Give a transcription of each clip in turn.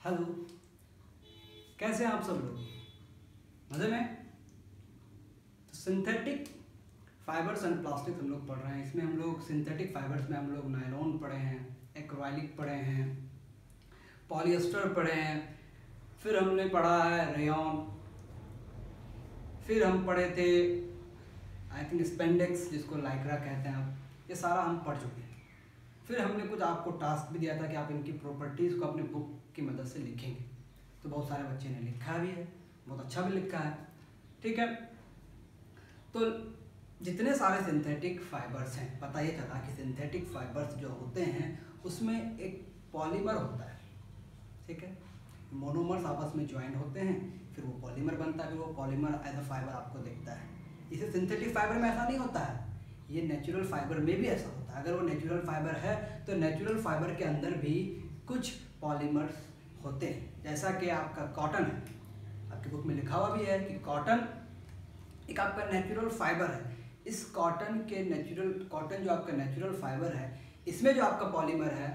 Hello, कैसे हैं आप सब लोग? मज़े में? तो सिंथेटिक फाइबर्स एंड प्लास्टिक हम लोग पढ़ रहे हैं। इसमें हम लोग सिंथेटिक फाइबर्स में हम लोग नायलॉन पढ़े हैं, एक्रेलिक पढ़े हैं, पॉलिएस्टर पढ़े हैं, फिर हमने पढ़ा है रेयॉन, फिर हम पढ़े थे आई थिंक स्पेंडेक्स जिसको लाइक्रा कहते हैं आप। ये सारा हम पढ़ चुके हैं। फिर हमने कुछ आपको टास्क भी दिया था कि आप इनकी प्रॉपर्टीज़ को अपने बुक की मदद से लिखेंगे। तो बहुत सारे बच्चे ने लिखा भी है, बहुत अच्छा भी लिखा है। ठीक है, तो जितने सारे सिंथेटिक फाइबर्स हैं, पता ये चला कि सिंथेटिक फाइबर्स जो होते हैं उसमें एक पॉलीमर होता है। ठीक है, मोनोमर्स आपस में ज्वाइन होते हैं, फिर वो पॉलीमर बनता है, फिर वो पॉलीमर एज अ फाइबर आपको दिखता है। इसे सिंथेटिक फाइबर में ऐसा नहीं होता है, ये नेचुरल फाइबर में भी ऐसा होता है। अगर वो नेचुरल फाइबर है तो नेचुरल फाइबर के अंदर भी कुछ पॉलीमर्स होते हैं। जैसा कि आपका कॉटन है, आपकी बुक में लिखा हुआ भी है कि कॉटन एक आपका नेचुरल फाइबर है। इस कॉटन जो आपका नेचुरल फाइबर है, इसमें जो आपका पॉलीमर है,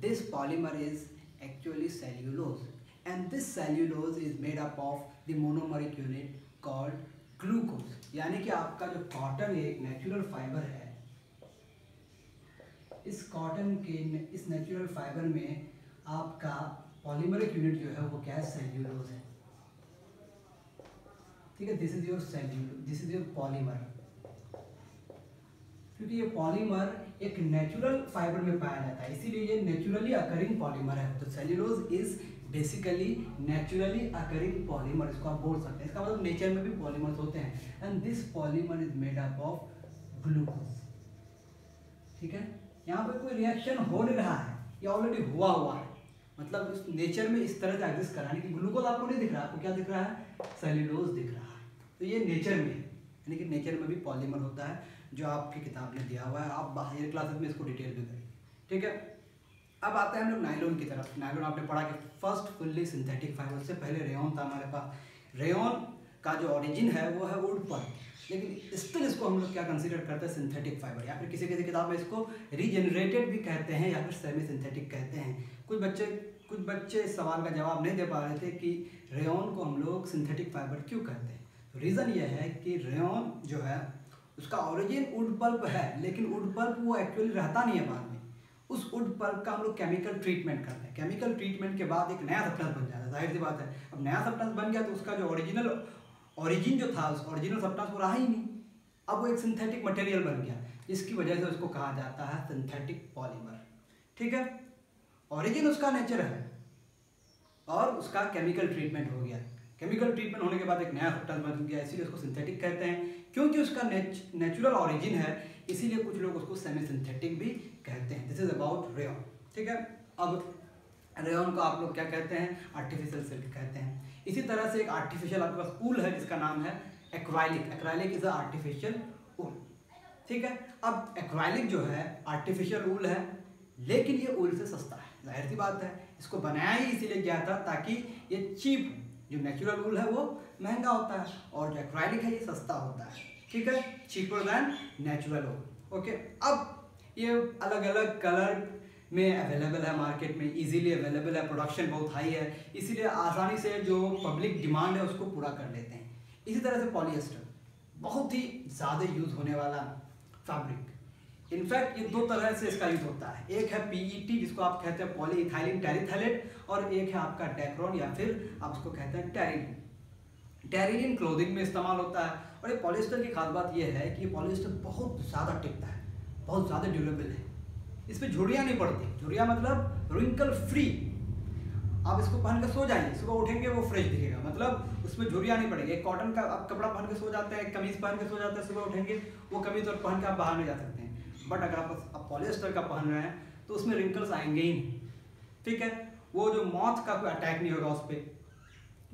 this polymer is actually cellulose, and this cellulose is made up of the monomeric unit called glucose. यानी कि आपका जो कॉटन एक नेचुरल फाइबर है, इस कॉटन के इस नेचुरल फाइबर में आपका पॉलीमरिक यूनिट जो है वो क्या है? सेल्यूलोज है। ठीक है, this is your cellulose, this is your polymer. क्योंकि ये पॉलीमर एक नेचुरल फाइबर में पाया जाता है, इसीलिए ये नेचुरली अकरिंग पॉलीमर है। तो cellulose is basically naturally occurring polymer, इसको आप बोल सकते हैं। इसका मतलब नेचर में भी पॉलीमर्स होते हैं, and this polymer is made up of glucose. ठीक है, यहाँ पे कोई रिएक्शन हो नहीं रहा है, ये ऑलरेडी हुआ है। मतलब इस नेचर में इस तरह से एग्जिस्ट करा है कि ग्लूकोज आपको नहीं दिख रहा है, आपको क्या दिख रहा है? सेल्यूलोज दिख रहा है। तो ये नेचर में है, यानी कि नेचर में भी पॉलीमर होता है, जो आपकी किताब में दिया हुआ है। आप हायर क्लासेस में इसको डिटेल में करेंगे। ठीक है, अब आते हैं हम लोग नायलॉन की तरफ। नायलॉन आपने पढ़ा कि फर्स्ट फुल्ली सिंथेटिक फाइबर। से पहले रेयॉन था हमारे पास। रेयॉन का जो ओरिजिन है वो है वुड पल्प, लेकिन स्टिल इसको हम लोग क्या कंसीडर करते हैं? सिंथेटिक फाइबर, या फिर किसी किसी किताब में इसको रीजनरेटेड भी कहते हैं, या फिर सेमी सिंथेटिक कहते हैं। कुछ बच्चे इस सवाल का जवाब नहीं दे पा रहे थे कि रेयॉन को हम लोग सिंथेटिक फाइबर क्यों कहते हैं। तो रीज़न ये है कि रेयॉन जो है उसका ओरिजिन वुड पल्प है, लेकिन वुड पल्प वो एक्चुअली रहता नहीं है बाद में। उस वुड पल्प का हम लोग केमिकल ट्रीटमेंट करते हैं। केमिकल ट्रीटमेंट के बाद एक नया सब्सटेंस बन जाता है, जाहिर सी बात है। अब नया सब्सटेंस बन गया तो उसका जो ओरिजिन जो था, उस ओरिजिनल सब्सटेंस वो रहा ही नहीं। अब वो एक सिंथेटिक मटेरियल बन गया, जिसकी वजह से उसको कहा जाता है सिंथेटिक पॉलीमर। ठीक है, ओरिजिन उसका नेचर है और उसका केमिकल ट्रीटमेंट हो गया। केमिकल ट्रीटमेंट होने के बाद एक नया सब्सटेंस बन गया, इसीलिए उसको सिंथेटिक कहते हैं। क्योंकि उसका नेचुरल ओरिजिन है, इसीलिए कुछ लोग उसको सेमी सिंथेटिक भी कहते हैं। This is about rayon. ठीक है, अब रेयॉन को आप लोग क्या कहते हैं? आर्टिफिशियल सिल्क कहते हैं। इसी तरह से एक आर्टिफिशियल आपके पास ऊल है जिसका नाम है acrylic. Acrylic is a artificial wool. ठीक है, अब एक्रेलिक जो है आर्टिफिशियल ऊल है, लेकिन ये ऊल से सस्ता है। जाहिर सी बात है, इसको बनाया ही इसीलिए गया था ताकि ये चीप हो। जो नेचुरल ऊल है वो महंगा होता है और जो एक्रेलिक है ये सस्ता होता है। ठीक है, चीपर देन नेचुरल ऊल। ओके, अब ये अलग अलग कलर में अवेलेबल है मार्केट में, इजीली अवेलेबल है, प्रोडक्शन बहुत हाई है, इसीलिए आसानी से जो पब्लिक डिमांड है उसको पूरा कर लेते हैं। इसी तरह से पॉलिएस्टर बहुत ही ज़्यादा यूज़ होने वाला फैब्रिक। इनफैक्ट ये दो तरह से इसका यूज़ होता है। एक है पीईटी जिसको आप कहते हैं पॉलीइथाइलिन टेरिथाइलेट, और एक है आपका डेक्रोन या फिर आप उसको कहते हैं टेरिलिन। टेरिलिन क्लोथिंग में इस्तेमाल होता है। और ये पॉलिएस्टर की खास बात यह है कि ये पॉलिएस्टर बहुत ज़्यादा टिकता है, बहुत ज़्यादा ड्यूरेबल है। इस पर झुर्रियाँ नहीं पड़ती। झुर्रियाँ मतलब रिंकल फ्री। आप इसको पहन के सो जाइए, सुबह उठेंगे वो फ्रेश दिखेगा, मतलब उसमें झुर्रियाँ नहीं पड़ेगी। एक कॉटन का आप कपड़ा पहन के सो जाते हैं, एक कमीज पहन के सो जाते हैं, सुबह उठेंगे वो कमीज और पहन के आप बाहर नहीं जा सकते हैं। बट अगर आप पॉलिएस्टर का पहन रहे हैं तो उसमें रिंकल्स आएंगे ही नहीं। ठीक है, वो जो मॉथ का कोई अटैक नहीं होगा उस पर,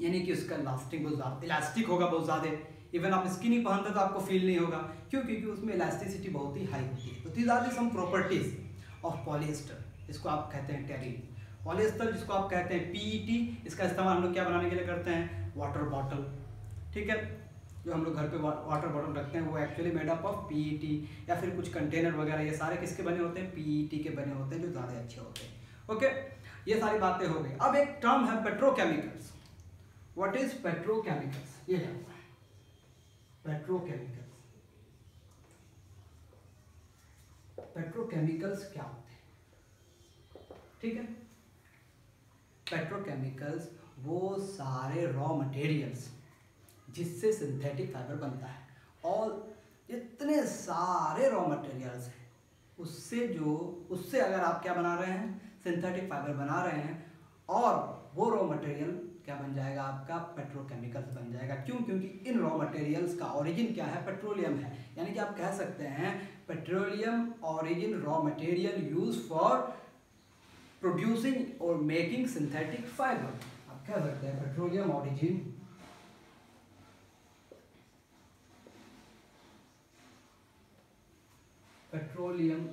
यानी कि उसका लास्टिंग बहुत ज़्यादा इलास्टिक होगा, बहुत ज़्यादा। इवन आप स्किनी पहनते तो आपको फील नहीं होगा, क्यों? क्योंकि उसमें इलास्टिसिटी बहुत ही हाई होती है। तो these are the some properties of polyester, इसको आप कहते हैं टेरिलिन। पॉलिएस्टर जिसको आप कहते हैं पीईटी, इसका इस्तेमाल हम लोग क्या बनाने के लिए करते हैं? Water bottle. ठीक है, जो हम लोग घर पे वाटर बॉटल रखते हैं वो actually made up of PET, या फिर कुछ कंटेनर वगैरह, ये सारे किसके बने होते हैं? पीईटी के बने होते हैं, जो ज़्यादा अच्छे होते हैं। ओके, ये सारी बातें हो गई। अब एक टर्म है पेट्रोकेमिकल्स। व्हाट इज पेट्रोकेमिकल्स, ये जानना है। पेट्रोकेमिकल्स, पेट्रोकेमिकल्स क्या होते हैं? ठीक है, पेट्रोकेमिकल्स वो सारे रॉ मटेरियल्स जिससे सिंथेटिक फाइबर बनता है, और इतने सारे रॉ मटेरियल्स हैं उससे अगर आप क्या बना रहे हैं, सिंथेटिक फाइबर बना रहे हैं, और वो रॉ मटेरियल क्या बन जाएगा आपका, पेट्रोकेमिकल्स बन जाएगा। क्यों? क्योंकि इन रॉ मटेरियल्स का ओरिजिन क्या है, पेट्रोलियम है। यानी कि आप कह सकते हैं petroleum origin raw material use for producing और मेकिंग सिंथेटिक फाइबर। आप कह सकते हैं petroleum origin petroleum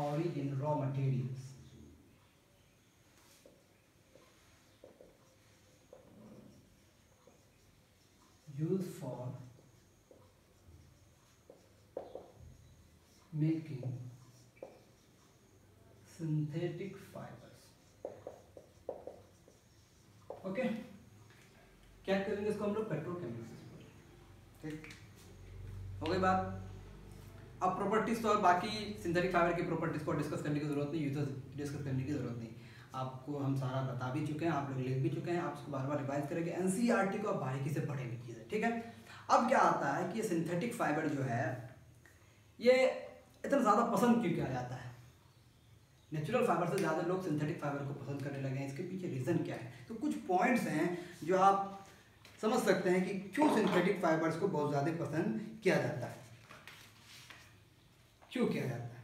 origin raw materials used for making synthetic fibers। Okay, क्या करेंगे इसको हम लोग, पेट्रोकेमिकल्स। ठीक, हो गई बात। अब प्रॉपर्टीज तो और बाकी सिंथेटिक फाइबर की प्रॉपर्टीज को डिस्कस करने की जरूरत नहीं, यूजर्स डिस्कस करने की जरूरत नहीं। आपको हम सारा बता भी चुके हैं, आप लोग लिख भी चुके हैं, आप उसको बार बार रिवाइज करेंगे। एनसीईआरटी को आप बारीकी से पढ़े लिखिए, ठीक है। अब क्या आता है कि ये सिंथेटिक फाइबर जो है ये इतना ज़्यादा पसंद क्यों किया जाता है? नेचुरल फाइबर से ज़्यादा लोग सिंथेटिक फाइबर को पसंद करने लगे हैं, इसके पीछे रीज़न क्या है? तो कुछ पॉइंट्स हैं जो आप समझ सकते हैं कि क्यों सिंथेटिक फाइबर्स को बहुत ज़्यादा पसंद किया जाता है, क्यों किया जाता है।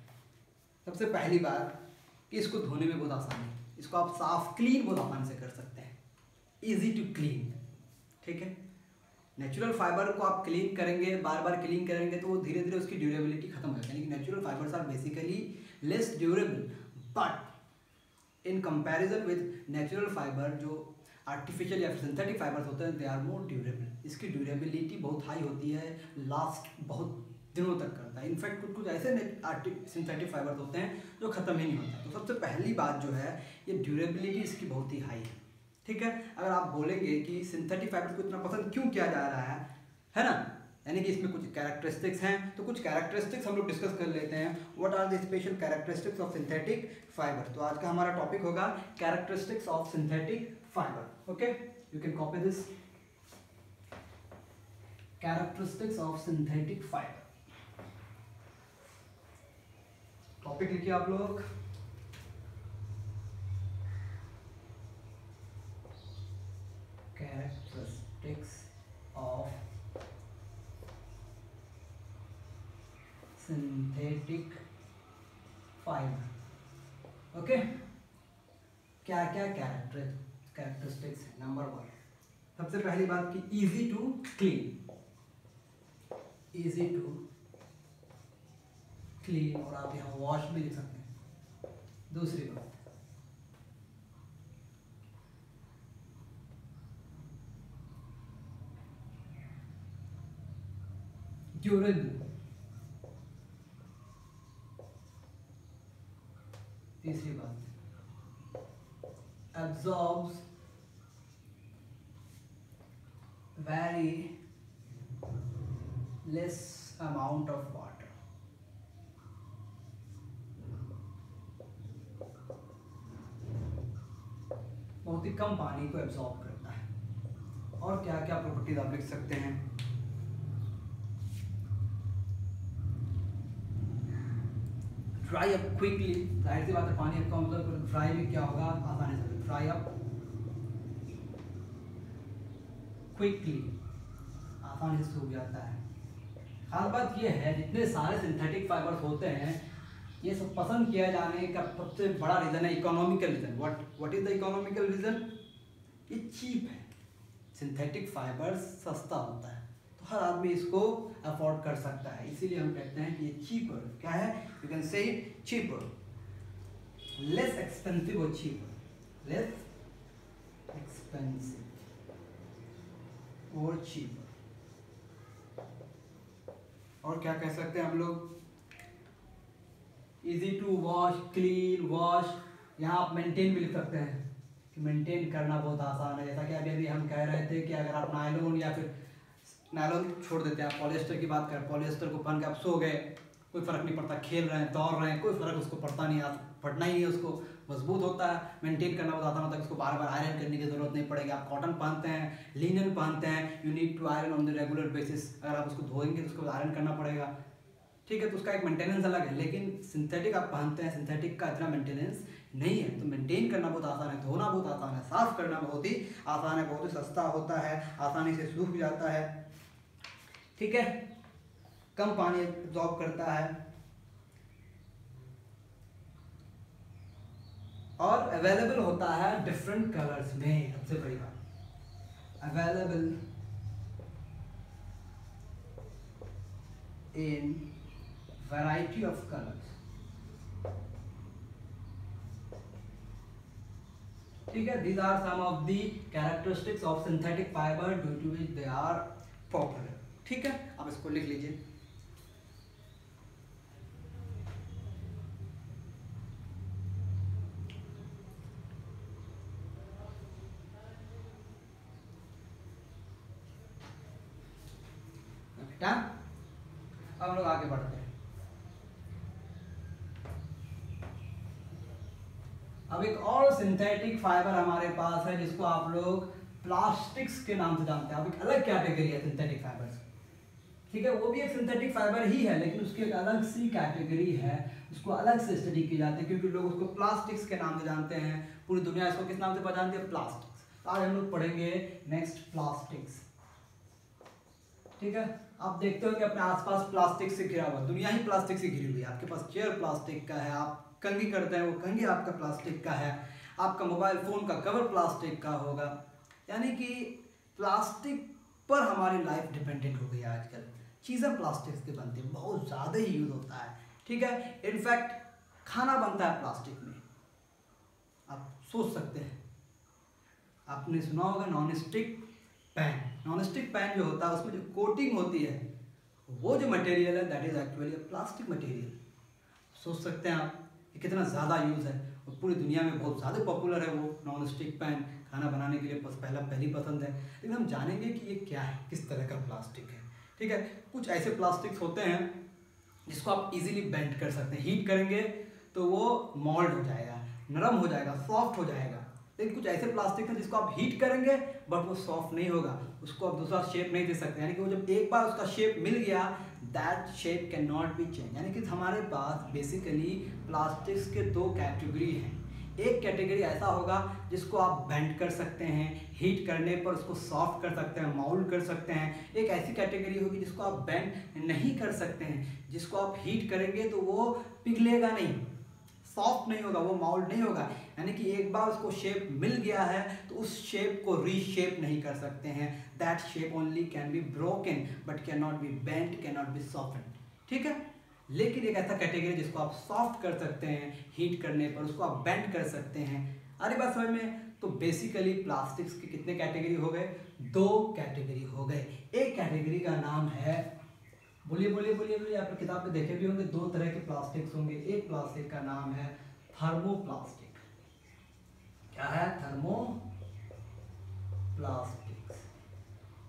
सबसे पहली बात कि इसको धोने में बहुत आसानी है, इसको आप साफ क्लीन बहुत आसानी से कर सकते हैं, इजी टू क्लीन। ठीक है, नेचुरल फाइबर को आप क्लीन करेंगे, बार बार क्लीन करेंगे तो वो धीरे धीरे उसकी ड्यूरेबिलिटी खत्म हो जाती है। यानी कि natural fibres are basically less durable, but in comparison with natural fibre जो आर्टिफिशियल या सिंथेटिक फाइबर्स होते हैं, दे आर मोर ड्यूरेबल। इसकी ड्यूरेबिलिटी बहुत हाई होती है, लास्ट बहुत दिनों तक करता है। इनफैक्ट कुछ कुछ ऐसे सिंथेटिक फाइबर्स होते हैं जो ख़त्म ही नहीं होता। तो सबसे पहली बात जो है, ये ड्यूरेबिलिटी इसकी बहुत ही हाई है। ठीक है, अगर आप बोलेंगे कि सिंथेटिक फाइबर्स को इतना पसंद क्यों किया जा रहा है ना, यानी कि इसमें कुछ कैरेक्टरिस्टिक्स हैं, तो कुछ कैरेक्टरिस्टिक्स हम लोग डिस्कस कर लेते हैं। What are the special characteristics of synthetic fibre. तो आज का हमारा टॉपिक होगा characteristics of synthetic fibre. Okay, you can copy this, characteristics of synthetic fibre. Topic लिखिए आप लोग, characteristics of synthetic fiber। Okay, क्या क्या कैरेक्टरिस्टिक्स है? नंबर 1, सबसे पहली बात कि easy to clean, easy to clean, और आप यहाँ वॉश भी लिख सकते हैं। दूसरी बात, ड्यूरेबल। तीसरी बात, absorbs very less amount of water. बहुत ही कम पानी को एब्जॉर्ब करता है। और क्या क्या प्रॉपर्टीज आप लिख सकते हैं? ड्राई अप क्विकली, जाहिर सी बात है पानी आपका मतलब ड्राई भी क्या होगा, आसानी से ड्राई अप क्विकली, आसानी से सूख जाता है। खास बात ये है, जितने सारे सिंथेटिक फाइबर्स होते हैं ये सब पसंद किया जाने का सबसे बड़ा रीज़न है economical reason. What is the economical reason? ये चीप है, सिंथेटिक फाइबर्स सस्ता होता है, तो हर आदमी इसको अफोर्ड कर सकता है, इसीलिए हम कहते हैं कि ये चीपर। क्या है? You can say it cheaper, less expensive और चीपर, लेस एक्सपेंसिव और चीपर। और क्या कह सकते हैं हम लोग? Easy to wash, clean, wash. यहाँ आप मेंटेन भी लिख सकते हैं कि मेंटेन करना बहुत आसान है। जैसा कि अभी हम कह रहे थे कि अगर आप नायलॉन या फिर नायलॉन छोड़ देते हैं, आप पॉलिएस्टर की बात करें, पॉलिएस्टर को पहन के आप सो गए, कोई फर्क नहीं पड़ता, खेल रहे हैं, दौड़ रहे हैं, कोई फर्क उसको पड़ता नहीं, पड़ना ही नहीं है, उसको मजबूत होता है, मेंटेन करना बहुत आसान होता है, उसको बार बार आयरन करने की जरूरत नहीं पड़ेगी। आप कॉटन पहनते हैं, लिनन पहनते हैं, you need to iron on the regular basis. अगर आप उसको धोएंगे तो उसको आयरन करना पड़ेगा, ठीक है, तो उसका एक मेंटेनेंस अलग है। लेकिन सिंथेटिक आप पहनते हैं, सिंथेटिक का इतना मेंटेनेंस नहीं है, तो मेंटेन करना बहुत आसान है, धोना बहुत आसान है, साफ करना बहुत ही आसान है, बहुत ही सस्ता होता है, आसानी से सूख जाता है, ठीक है, कम पानी एब्जॉर्ब करता है और अवेलेबल होता है डिफरेंट कलर्स में। सबसे बड़ी बात, available in variety of colours, ठीक है। These are some of the characteristics of synthetic fibre due to which they are popular, ठीक है। आप इसको लिख लीजिए। बेटा अब हम लोग आगे बढ़ते हैं। अब एक और सिंथेटिक फाइबर हमारे पास है जिसको आप लोग प्लास्टिक्स के नाम से जानते हैं। अब एक अलग कैटेगरी है सिंथेटिक फाइबर्स, ठीक है, वो भी एक सिंथेटिक फाइबर ही है, लेकिन उसकी एक अलग सी कैटेगरी है, उसको अलग से स्टडी की जाती है, क्योंकि लोग उसको प्लास्टिक्स के नाम से जानते हैं। पूरी दुनिया इसको किस नाम से पहचानती है? प्लास्टिक्स। आज हम लोग पढ़ेंगे नेक्स्ट प्लास्टिक्स, ठीक है। आप देखते हो कि अपने आसपास प्लास्टिक से घिरा हुआ, दुनिया ही प्लास्टिक से घिरी हुई है। आपके पास चेयर प्लास्टिक का है, आप कंघी करते हैं, वो कंघी आपका प्लास्टिक का है, आपका मोबाइल फोन का कवर प्लास्टिक का होगा। यानी कि प्लास्टिक पर हमारी लाइफ डिपेंडेंट हो गई है आजकल। चीज़ें प्लास्टिक की बनती हैं, बहुत ज़्यादा ही यूज होता है, ठीक है। इनफैक्ट खाना बनता है प्लास्टिक में। आप सोच सकते हैं, आपने सुना होगा non stick pan. Non stick pan जो होता है उसमें जो कोटिंग होती है, वो जो मटेरियल है that is actually plastic material. सोच सकते हैं आप कि कितना ज़्यादा यूज़ है, और पूरी दुनिया में बहुत ज़्यादा पॉपुलर है वो नॉन स्टिक पैन। खाना बनाने के लिए पहली पसंद है। लेकिन हम जानेंगे कि ये क्या है, किस तरह का प्लास्टिक है, ठीक है। कुछ ऐसे प्लास्टिक्स होते हैं जिसको आप इजीली बेंड कर सकते हैं, हीट करेंगे तो वो मोल्ड हो जाएगा, नरम हो जाएगा, सॉफ्ट हो जाएगा। लेकिन कुछ ऐसे प्लास्टिक हैं जिसको आप हीट करेंगे बट वो सॉफ्ट नहीं होगा, उसको आप दूसरा शेप नहीं दे सकते। यानी कि वो जब एक बार उसका शेप मिल गया, that shape can not be change. यानी कि हमारे पास बेसिकली प्लास्टिक्स के दो कैटेगरी हैं। एक कैटेगरी ऐसा होगा जिसको आप बेंड कर सकते हैं, हीट करने पर उसको सॉफ्ट कर सकते हैं, माउल्ड कर सकते हैं। एक ऐसी कैटेगरी होगी जिसको आप बेंड नहीं कर सकते हैं, जिसको आप हीट करेंगे तो वो पिघलेगा नहीं, सॉफ्ट नहीं होगा, वो माउल्ड नहीं होगा। यानी कि एक बार उसको शेप मिल गया है तो उस शेप को रीशेप नहीं कर सकते हैं। That shape only can be broken but can not be bent, can not be soften, ठीक है। लेकिन एक ऐसा कैटेगरी जिसको आप सॉफ्ट कर सकते हैं हीट करने पर, उसको आप बेंड कर सकते हैं। अरे बात समझ में? तो बेसिकली प्लास्टिक्स के कितने कैटेगरी हो गए? दो कैटेगरी हो गए। एक कैटेगरी का नाम है, बोलिए बोलिए बोलिए बोलिए, आप किताब में देखे भी होंगे, दो तरह के प्लास्टिक्स होंगे। एक प्लास्टिक का नाम है थर्मोप्लास्टिक। क्या है? थर्मोप्लास्टिक्स।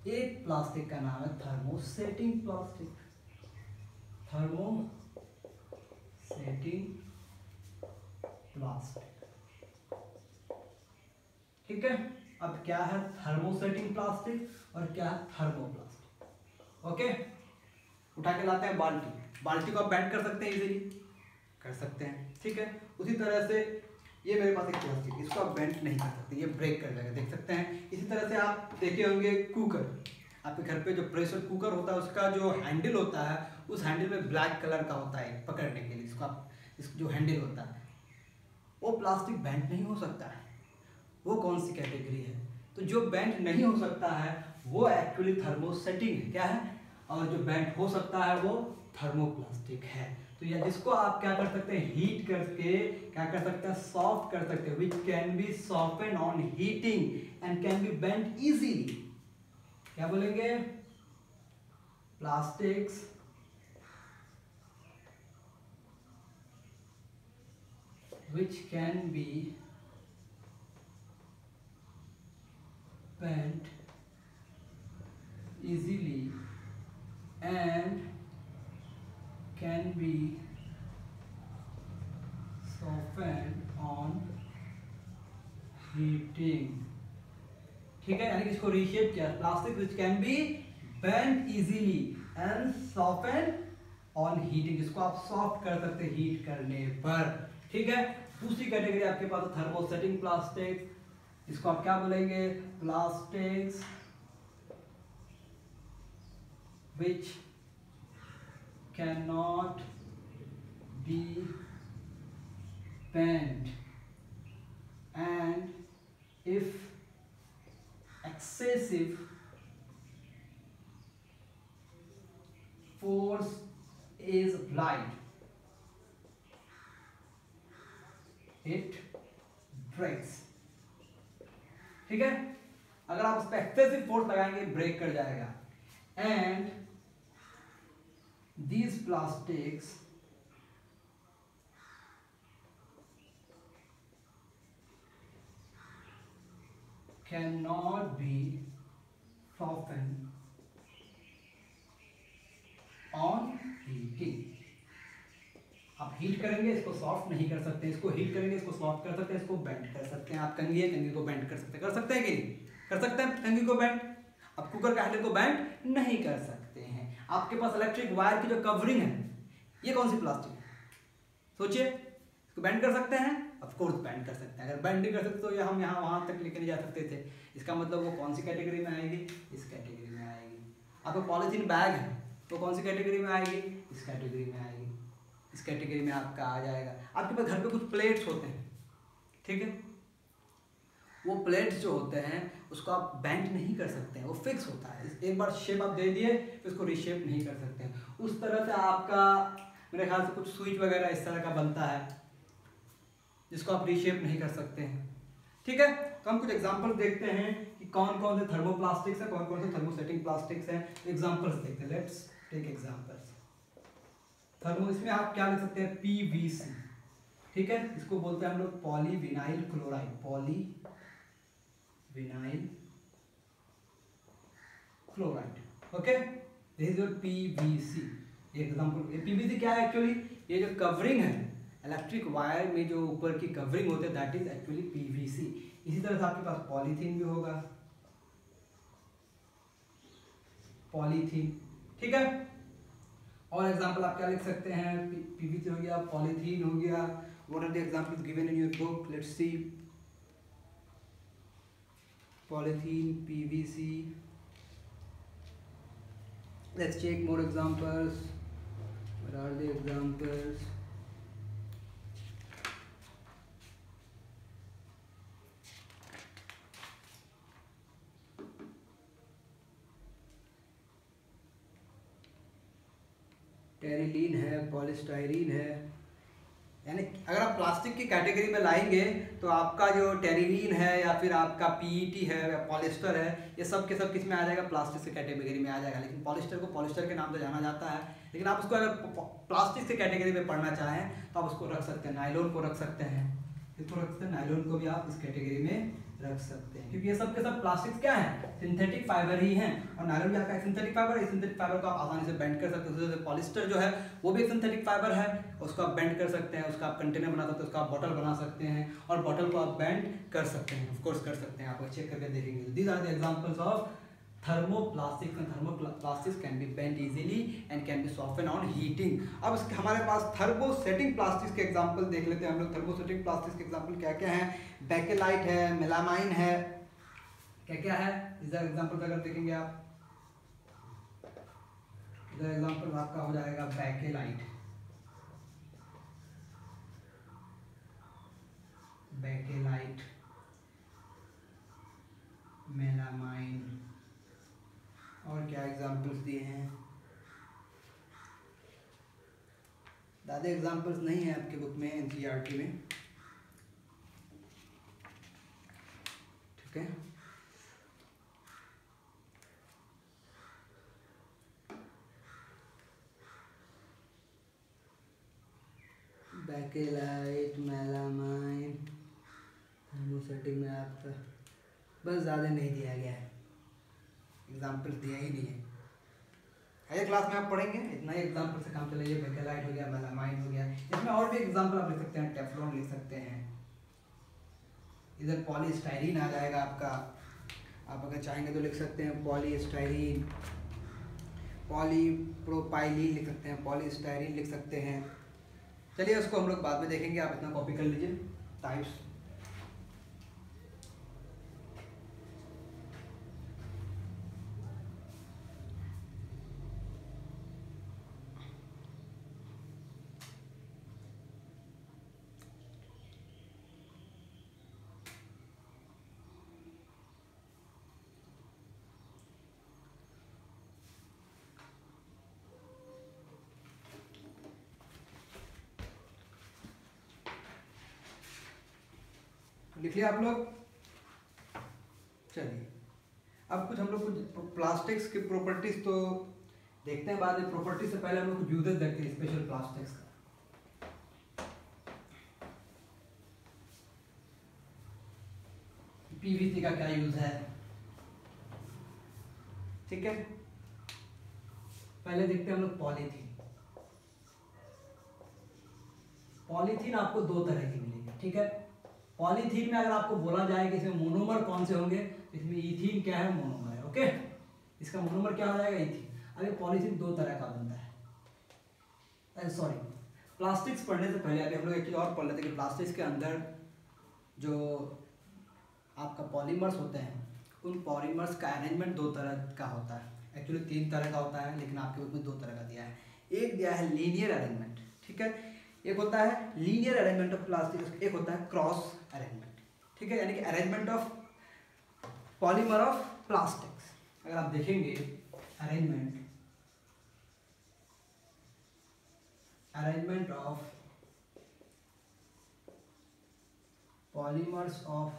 एक प्लास्टिक का नाम है थर्मोसेटिंग प्लास्टिक। थर्मोसेटिंग प्लास्टिक, ठीक है। अब क्या है थर्मोसेटिंग प्लास्टिक और क्या है थर्मोप्लास्टिक? ओके, उठा के लाते हैं बाल्टी। बाल्टी को आप बेंड कर सकते हैं, इजीली कर सकते हैं, ठीक है। उसी तरह से ये मेरे पास एक प्लास्टिक, इसको आप बेंड नहीं कर सकते, ये ब्रेक कर जाएगा, देख सकते हैं। इसी तरह से आप देखे होंगे कुकर, आपके घर पे जो प्रेशर कुकर होता है उसका जो हैंडल होता है, उस हैंडल में ब्लैक कलर का होता है पकड़ने के लिए, इसको आप जो हैंडल होता है वो प्लास्टिक बेंड नहीं हो सकता है। वो कौन सी कैटेगरी है? तो जो बेंड नहीं हो सकता है वो एक्चुअली थर्मोसेटिंग है, क्या है, और जो बेंड हो सकता है वो थर्मोप्लास्टिक है। तो या जिसको आप क्या कर सकते हैं, हीट करके क्या कर सकते हैं, सॉफ्ट कर सकते हैं, which can be soften on heating and can be bend easily. क्या बोलेंगे? Plastics which can be bent easily and can be softened on heating। ठीक है, यानी कि इसको रीशेप किया, plastic which can be bent easily and softened on heating, जिसको आप सॉफ्ट कर सकते हैं हीट करने पर। ठीक है, दूसरी कैटेगरी आपके पास थर्मोसेटिंग प्लास्टिक, इसको आप क्या बोलेंगे, plastics which cannot be bent and if excessive force is applied it breaks। ठीक है, अगर आप उस पर एक्सेसिव फोर्स लगाएंगे ब्रेक कर जाएगा। And these plastics cannot be softened on heating। आप हीट करेंगे इसको सॉफ्ट नहीं कर सकते, इसको हीट करेंगे इसको सॉफ्ट कर सकते हैं, इसको बेंड कर सकते हैं। आप कंघी है, कंघी को बेंड कर सकते हैं, कर सकते हैं कि नहीं कर सकते हैं कंघी को बेंड। आप कुकर का हैंडल को बेंड नहीं कर सकते हैं। आपके पास इलेक्ट्रिक वायर की जो कवरिंग है, ये कौन सी प्लास्टिक है, सोचिए। इसको बेंड कर सकते हैं, ऑफ कोर्स बेंड कर सकते हैं। अगर बेंड नहीं कर सकते तो ये हम यहाँ वहां तक लेकर नहीं जा सकते थे। इसका मतलब वो कौन सी कैटेगरी में आएगी, इस कैटेगरी में आएगी। आपका पॉलिथीन बैग है तो कौन सी कैटेगरी में आएगी, इस कैटेगरी में आएगी। इस कैटेगरी में आपका आ जाएगा। आपके पास घर पे कुछ प्लेट्स होते हैं, ठीक है, वो प्लेट्स जो होते हैं उसको आप बेंड नहीं कर सकते हैं, वो फिक्स होता है। एक बार शेप आप दे दिए तो इसको रीशेप नहीं कर सकते हैं। उस तरह से आपका मेरे ख्याल से कुछ स्विच वगैरह इस तरह का बनता है जिसको आप रीशेप नहीं कर सकते हैं। ठीक है, तो हम कुछ एग्जांपल्स देखते हैं कि कौन कौन से थर्मोप्लास्टिक्स है, कौन कौन से थर्मोसेटिंग प्लास्टिक्स हैं। एग्जांपल्स देखते हैं, लेट्स टेक एग्जांपल्स। थर्मो, इसमें आप क्या लिख सकते हैं, पीवीसी। ठीक है, इसको बोलते हैं हम लोग polyvinyl chloride, polyvinyl chloride. Okay, this is your PVC. Example, PVC क्या है एक्चुअली, ये जो कवरिंग है इलेक्ट्रिक वायर में, जो ऊपर की कवरिंग होते हैं, दैट इज एक्चुअली पीवीसी। इसी तरह से आपके पास पॉलीथीन भी होगा, पॉलीथीन। ठीक है, और एग्जांपल आप क्या लिख सकते हैं, पीवीसी हो गया, पॉलीथीन हो गया। What are the examples given in your book, let's see. Polythene, PVC, let's check more examples. Where are the examples? Terylene है, पॉलीस्टाइरीन है। यानी अगर आप प्लास्टिक की कैटेगरी में लाएंगे तो आपका जो टेरिलीन है या फिर आपका पीईटी है या पॉलिस्टर है, ये सब के सब किस में आ जाएगा, प्लास्टिक की कैटेगरी में आ जाएगा। लेकिन पॉलिस्टर को पॉलिस्टर के नाम से जाना जाता है। लेकिन आप उसको अगर प्लास्टिक की कैटेगरी में पढ़ना चाहें तो आप उसको रख सकते हैं, नायलॉन को रख सकते हैं, इसको रख सकते हैं, नायलॉन को भी आप इस कैटेगरी में रख सकते हैं, क्योंकि ये सब के सब प्लास्टिक्स क्या हैं, सिंथेटिक फाइबर ही हैं। और नायलॉन भी आपका एक सिंथेटिक फाइबर है। सिंथेटिक फाइबर को आप आसानी से बेंड कर सकते हैं। जैसे पॉलिस्टर जो है वो भी एक सिंथेटिक फाइबर है, उसको आप बेंड कर सकते हैं, उसका आप कंटेनर बना सकते हैं, उसका आप बॉटल बना सकते हैं, और बॉटल को आप बेंड कर सकते हैं, ऑफ कोर्स कर सकते हैं। आप चेक करके देखेंगे। These are the examples of thermoplastics, and thermoplastics can be bent easily and can be softened on heating। अब हमारे पास थर्मोसेटिंग प्लास्टिक्स के एग्जांपल देख लेते हैं हम लोग। थर्मोसेटिंग प्लास्टिक्स के एग्जांपल क्या क्या हैं, बेकेलाइट है, मेलामाइन है, क्या क्या है। इधर एग्जांपल अगर देखेंगे आप, इधर एग्जांपल आपका हो जाएगा बेकेलाइट, बेकेलाइट, मेलामाइन, और क्या एग्जांपल्स दिए हैं, ज़्यादा एग्जांपल्स नहीं है आपके बुक में, एनसीईआरटी में। ठीक है, बैकेलाइट, मेलामाइन, थर्मोसेटिक में आपका बस ज़्यादा नहीं दिया गया है, एग्जाम्पल दिया ही नहीं है। हायर क्लास में आप पढ़ेंगे, इतना ही एग्जाम्पल से काम चलेगा। बैकेलाइट हो गया, मेलामाइन हो गया, इसमें और भी एग्जाम्पल आप लिख सकते हैं, टेफ्लॉन लिख सकते हैं, इधर पॉलीस्टाइरीन आ जाएगा आपका, आप अगर चाहेंगे तो लिख सकते हैं पॉलीस्टाइरीन, पॉलीप्रोपाइलीन लिख सकते हैं, पॉलीस्टाइरीन लिख सकते हैं। चलिए उसको हम लोग बाद में देखेंगे, आप इतना कॉपी कर लीजिए टाइप्स। लिख लिया आप लोग। चलिए अब कुछ हम लोग कुछ प्लास्टिक्स की प्रॉपर्टीज तो देखते हैं बाद में। प्रॉपर्टीज से पहले हम लोग कुछ यूजेस देखते हैं स्पेशल प्लास्टिक्स का। पीवीसी का क्या यूज है, ठीक है। पहले देखते हैं हम लोग पॉलीथीन। पॉलीथीन आपको दो तरह की मिलेगी, ठीक है। पॉलीथीन में अगर आपको बोला जाए कि इसमें मोनोमर कौन से होंगे, इसमें इथीन क्या है, मोनोमर है, ओके। इसका मोनोमर क्या हो जाएगा, इथीन। अब ये पॉलीथीन दो तरह का बनता है। सॉरी, प्लास्टिक्स पढ़ने से पहले अभी हम लोग एक चीज और पढ़ लेते हैं कि प्लास्टिक्स के अंदर जो आपका पॉलीमर्स होते हैं, उन पॉलीमर्स का अरेंजमेंट दो तरह का होता है। एक्चुअली तीन तरह का होता है, लेकिन आपके उसमें दो तरह का दिया है। एक दिया है लीनियर अरेंजमेंट, ठीक है। एक होता है लीनियर अरेंजमेंट ऑफ प्लास्टिक, एक होता है क्रॉस अरेंजमेंट, ठीक है, यानी कि arrangement of polymer of plastics. अगर आप देखेंगे arrangement of polymers of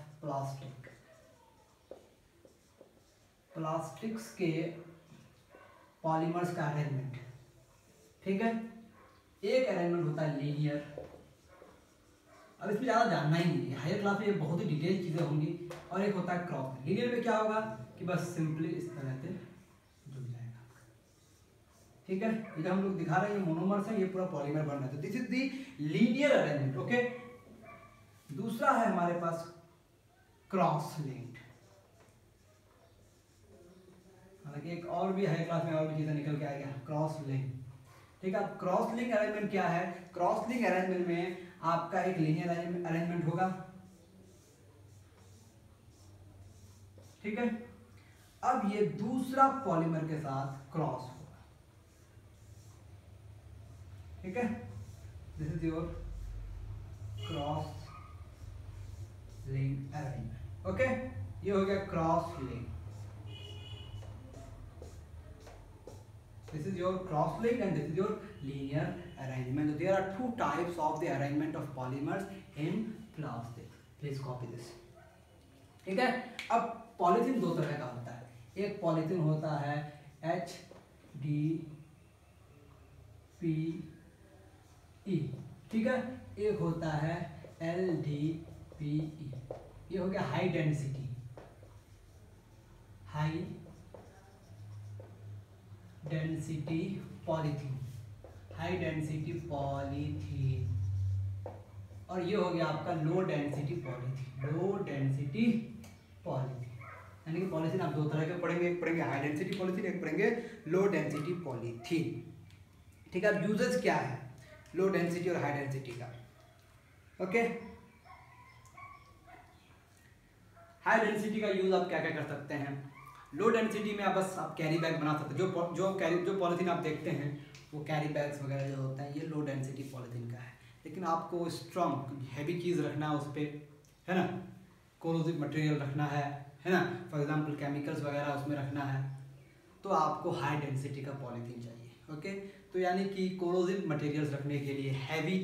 plastics के पॉलीमर्स का अरेंजमेंट, ठीक है। एक अरेंजमेंट होता है लीनियर। अब इसमें ज़्यादा जानना ही नहीं है, हायर क्लास में ये बहुत ही डिटेल चीज़ें होंगी। और एक होता है क्रॉस। लीनियर में क्या होगा कि बस सिंपली इस तरह से जुड़ जाएगा, ठीक है। ये जो हम लोग दिखा रहे हैं मोनोमर्स है, ये पूरा पॉलीमर बन रहा है, तो this is the linear arrangement, okay. दूसरा है हमारे पास क्रॉस लिंक्ड। हालांकि एक और भी हाई क्लास में और भी चीजें निकल के आएगा, क्रॉस लिंक, ठीक है। क्रॉस लिंक अरेंजमेंट क्या है, क्रॉस लिंक अरेंजमेंट में आपका एक लीनियर अरेंजमेंट होगा, ठीक है। अब ये दूसरा पॉलीमर के साथ क्रॉस होगा, ठीक है। This is your cross link arrangement, okay. ये हो गया cross link. This is your cross link and this is your linear arrangement. So there are two types of the arrangement of polymers in plastics. Please copy this. ठीक है। अब polythene दो तरह का होता है। एक पॉलीथीन होता है HDPE, ठीक है। एक होता है LDPE। ये हो गया high density polythene, high density polythene. और ये हो गया आपका लो डेंसिटी पॉलीथीन। यानी कि पॉलीथीन आप दो तरह के पढ़ेंगे, एक पढ़ेंगे हाई डेंसिटी पॉलीथीन, एक पढ़ेंगे लो डेंसिटी पॉलीथीन, ठीक है। अब यूजेस क्या है लो डेंसिटी और हाई डेंसिटी का, ओके। हाई डेंसिटी का यूज आप क्या क्या कर सकते हैं। लो डेंसिटी में आप बस आप कैरी बैग बना सकते हैं। जो पॉलीथीन आप देखते हैं वो कैरी बैग्स वगैरह जो होता है, ये लो डेंसिटी पॉलीथीन का है। लेकिन आपको स्ट्रॉन्ग हैवी चीज़ रखना है उस पर, है ना, कोरोसिव मटेरियल रखना है ना, फॉर एग्जांपल केमिकल्स वगैरह उसमें रखना है, तो आपको हाई डेंसिटी का पॉलीथीन चाहिए, ओके। तो यानी कि कोरोसिव मटेरियल्स रखने के लिए, हैवी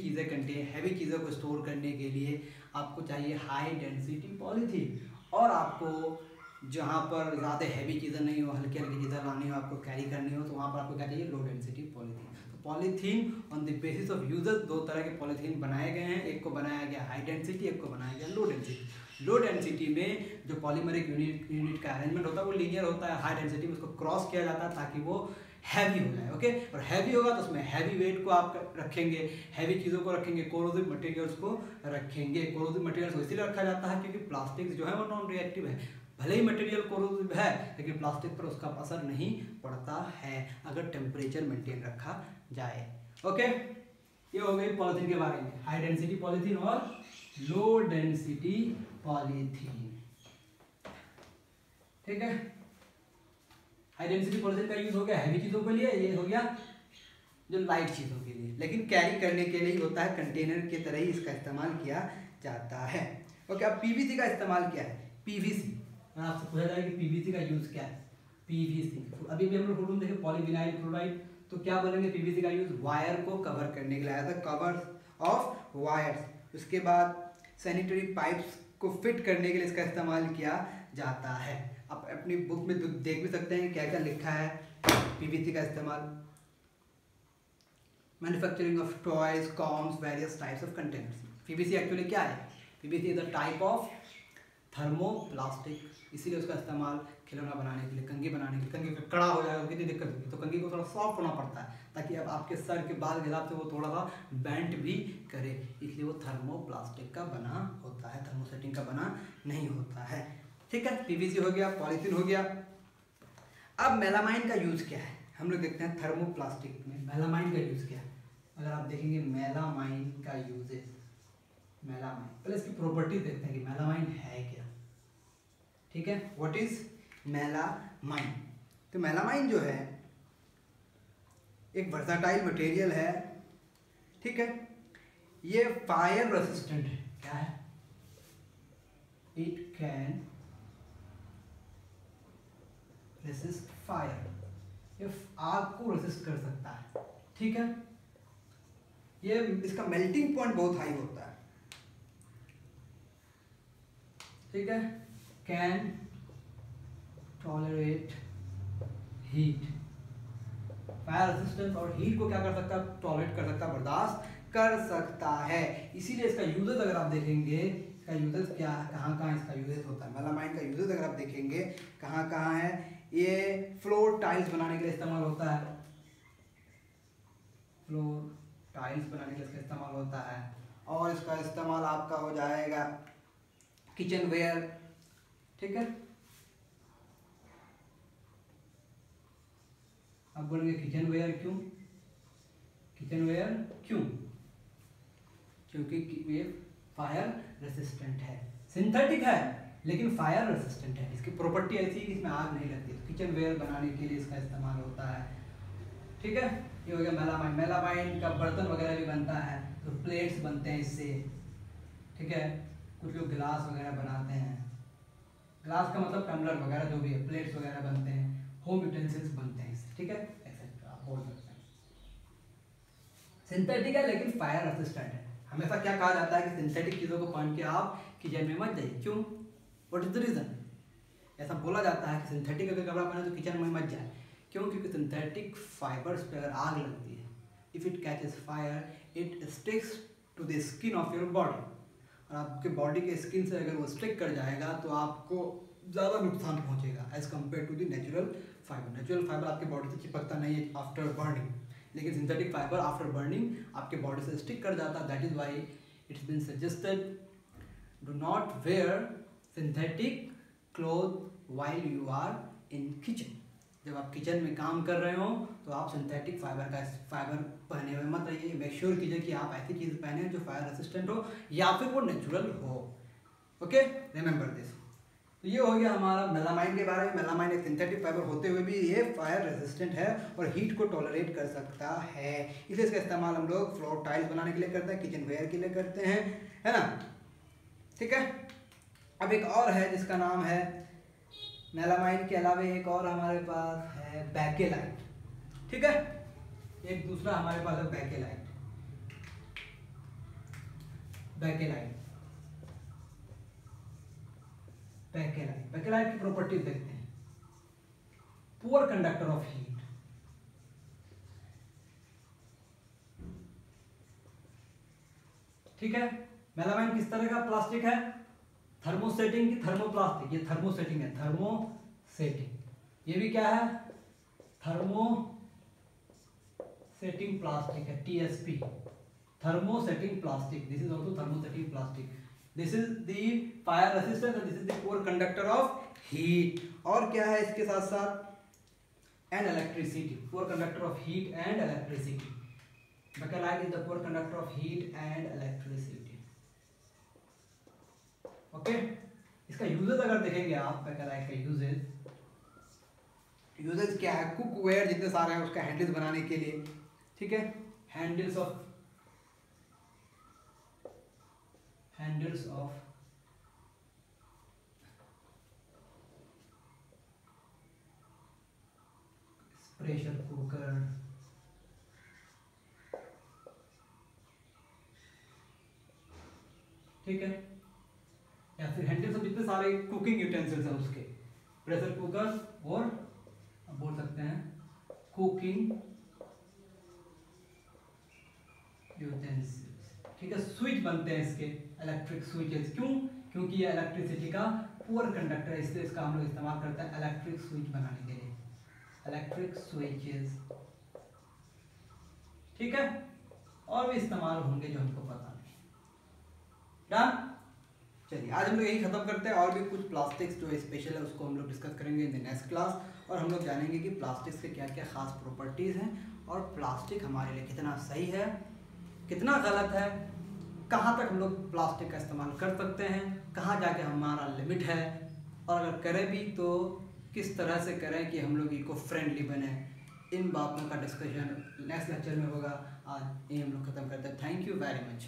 चीज़ों को स्टोर करने के लिए आपको चाहिए हाई डेंसिटी पॉलीथीन। और आपको जहाँ पर ज़्यादा हैवी चीज़ें नहीं हो, हल्की हल्की चीज़ें लानी हो, आपको कैरी करनी हो, तो वहाँ पर आपको क्या चाहिए, लो डेंसिटी पॉलीथीन। तो polythene on the basis of uses दो तरह के पॉलीथीन बनाए गए हैं, एक को बनाया गया हाई डेंसिटी, एक को बनाया गया लो डेंसिटी। लो डेंसिटी में जो पॉलीमरिक यूनिट का अरेंजमेंट होता है वो लीनियर होता है, हाई डेंसिटी में उसको क्रॉस किया जाता है ताकि वो हैवी हो जाए। ओके, और हैवी होगा तो उसमें हैवी वेट को आप रखेंगे, हैवी चीज़ों को रखेंगे, कोरोसिव मटेरियल्स को रखेंगे। कोरोसिव मटेरियल्स को इसीलिए रखा जाता है क्योंकि प्लास्टिक जो है वो नॉन रिएक्टिव है, भले ही मटेरियल कोरोसिव है लेकिन प्लास्टिक पर उसका असर नहीं पड़ता है अगर टेम्परेचर मेंटेन रखा जाए। ओके, ये हो गई पॉलीथीन के बारे में, हाई डेंसिटी पॉलीथीन और लो डेंसिटी पॉलीथीन। ठीक है, हाई डेंसिटी पॉलीथीन का यूज हो गया हैवी चीजों के लिए, ये हो गया जो लाइट चीजों के लिए, लेकिन कैरी करने के लिए होता है, कंटेनर की तरह ही इसका इस्तेमाल किया जाता है। ओके, अब पीवीसी का इस्तेमाल क्या है, पीवीसी, आपसे पूछा जाए कि पीवीसी का यूज क्या है, पीवीसी अभी भी हम लोग फोटो देखे पॉलीविनाइल क्लोराइड, तो क्या बोलेंगे पीवीसी का यूज वायर को कवर करने के लिए आया था, कवर ऑफ वायर्स। उसके बाद सैनिटरी पाइप्स को फिट करने के लिए इसका इस्तेमाल किया जाता है। आप अपनी बुक में देख भी सकते हैं क्या क्या लिखा है पीवीसी का इस्तेमाल, manufacturing of toys, combs, various types of containers. PVC actually क्या है, PVC is a type of thermoplastic, इसीलिए उसका इस्तेमाल खिलौना बनाने के लिए, कंघी बनाने के लिए, कंघी कड़ा हो जाएगा कितनी दिक्कत होगी, तो कंघी को थोड़ा सॉफ्ट होना पड़ता है ताकि अब आपके सर के बाल के हिसाब से वो थोड़ा सा बेंट भी करे, इसलिए वो थर्मोप्लास्टिक का बना होता है, थर्मोसेटिंग का बना नहीं होता है। ठीक है, पीवीसी हो गया, पॉलीथीन हो गया। अब मेलामाइन का यूज क्या है, हम लोग देखते हैं थर्मोप्लास्टिक में मेलामाइन का यूज क्या है। अगर आप देखेंगे मेलामाइन का यूजेस, मेलामाइन पहले इसकी प्रॉपर्टी देखते हैं कि मेलामाइन है क्या। ठीक है, व्हाट इज मेलामाइन, तो मेलामाइन जो है एक वर्साटाइल मटेरियल है। ठीक है, ये फायर रेसिस्टेंट है, क्या है, इट कैन रेसिस्ट फायर, ये आग को रेसिस्ट कर सकता है। ठीक है, ये इसका मेल्टिंग पॉइंट बहुत हाई होता है। ठीक है, can tolerate heat, fire resistance और हीट को क्या कर सकता है, टॉलरेट कर सकता है, बर्दाश्त कर सकता है। इसीलिए इसका यूजेस अगर आप देखेंगे, इसका यूजेस क्या है, कहाँ कहाँ इसका यूजेस होता है, मेलामाइन का यूजेस अगर आप देखेंगे कहाँ कहाँ है, ये फ्लोर टाइल्स बनाने के लिए इस्तेमाल होता है, फ्लोर टाइल्स बनाने के लिए इसका इस्तेमाल होता है, और इसका इस्तेमाल आपका हो जाएगा किचन वेयर। ठीक है, अब बोलेंगे किचन वेयर क्यों, किचन वेयर क्यों, क्योंकि ये फायर रेसिस्टेंट है, सिंथेटिक है लेकिन फायर रेसिस्टेंट है, इसकी प्रॉपर्टी ऐसी है कि इसमें आग नहीं लगती, तो किचन वेयर बनाने के लिए इसका इस्तेमाल होता है। ठीक है, ये हो गया मेलामाइन। मेलामाइन का बर्तन वगैरह भी बनता है, तो प्लेट्स बनते हैं इससे। ठीक है, कुछ लोग गिलास वगैरह बनाते हैं, ग्लास का मतलब टम्बलर वगैरह जो भी है, प्लेट्स वगैरह बनते हैं, होम यूटेंसिल्स बनते हैं इससे। ठीक है, एक्सेट्रा आप बोल सकते हैं। सिंथेटिक है लेकिन फायर रेसिस्टेंट है। हमेशा क्या कहा जाता है कि सिंथेटिक चीज़ों को पहन के आप किचन में मत जाइए, क्यों, व्हाट इज द रीजन, ऐसा बोला जाता है कि सिंथेटिक अगर कपड़ा पहने तो किचन में मत जाए, क्यों, क्योंकि सिंथेटिक फाइबर्स पे अगर आग लगती है, if it catches fire it sticks to the skin of your body, और आपके बॉडी के स्किन से अगर वो स्टिक कर जाएगा तो आपको ज़्यादा नुकसान पहुंचेगा as compare to the natural fibre. Natural fibre आपके बॉडी से चिपकता नहीं है आफ्टर बर्निंग, लेकिन सिंथेटिक फाइबर आफ्टर बर्निंग आपके बॉडी से स्टिक कर जाता है। That is why it's been suggested do not wear synthetic cloth while you are in kitchen. जब आप किचन में काम कर रहे हो तो आप सिंथेटिक फाइबर पहने हुए मत रहिए। मेक श्योर कीजिए कि आप ऐसी चीज़ पहने जो फायर रेसिस्टेंट हो या फिर वो नेचुरल हो। Okay, remember this. तो ये हो गया हमारा मेलामाइन के बारे में। मेलामाइन एक सिंथेटिक फाइबर होते हुए भी ये फायर रेसिस्टेंट है और हीट को टॉलरेट कर सकता है, इसलिए इसका इस्तेमाल हम लोग फ्लोर टाइल्स बनाने के लिए करते हैं, किचन वेयर के लिए करते हैं, है ना। ठीक है, अब एक और है जिसका नाम है मेलामाइन के अलावा एक और हमारे पास है बेकेलाइट। ठीक है, एक दूसरा हमारे पास है बेकेलाइट। बेकेलाइट बेकेलाइट, बेकेलाइट की प्रॉपर्टीज देखते हैं। पुअर कंडक्टर ऑफ हीट, ठीक है। मेलामाइन किस तरह का प्लास्टिक है, थर्मोसेटिंग की थर्मोप्लास्टिक, ये थर्मोसेटिंग है, थर्मोसेटिंग। ये भी क्या है, थर्मोसेटिंग प्लास्टिक है, TSP, thermosetting plastic. This is also thermosetting plastic. This is the fire resistant and this is the poor conductor of heat. और क्या है इसके साथ साथ and electricity, poor conductor of heat and electricity. Bakelite is the poor conductor of heat and electricity. Okay? इसका usage अगर देखेंगे आप, बेकेलाइट का यूजेज क्या है, कुकवेयर जितने सारे हैं उसका हैंडल्स बनाने के लिए, ठीक है, हैंडल्स ऑफ प्रेशर कुकर, ठीक है, या फिर हैंडल्स ऑफ जितने सारे कुकिंग यूटेंसिल्स हैं उसके, प्रेशर कुकर और अब बोल सकते हैं कुकिंग यूटेंसिल्स, ठीक है। स्विच बनते हैं इसके, इलेक्ट्रिक स्विचेस, क्यों, क्योंकि ये इलेक्ट्रिसिटी का पुअर कंडक्टर है, इसलिए इसका हम लोग इस्तेमाल करते हैं इलेक्ट्रिक स्विच बनाने के लिए, इलेक्ट्रिक स्विचेस, ठीक है। और भी इस्तेमाल होंगे जो हमको पता नहीं। डन, चलिए आज हम लोग यही खत्म करते हैं, और भी कुछ प्लास्टिक्स जो स्पेशल है उसको हम लोग डिस्कस करेंगे इन द नेक्स्ट क्लास, और हम लोग जानेंगे कि प्लास्टिक्स के क्या क्या खास प्रॉपर्टीज हैं, और प्लास्टिक हमारे लिए कितना सही है, कितना गलत है, कहाँ तक हम लोग प्लास्टिक का इस्तेमाल कर सकते हैं, कहाँ जाके हमारा लिमिट है, और अगर करें भी तो किस तरह से करें कि हम लोग इको फ्रेंडली बने। इन बातों का डिस्कशन नेक्स्ट लेक्चर में होगा। आज ये हम लोग खत्म करते हैं। Thank you very much.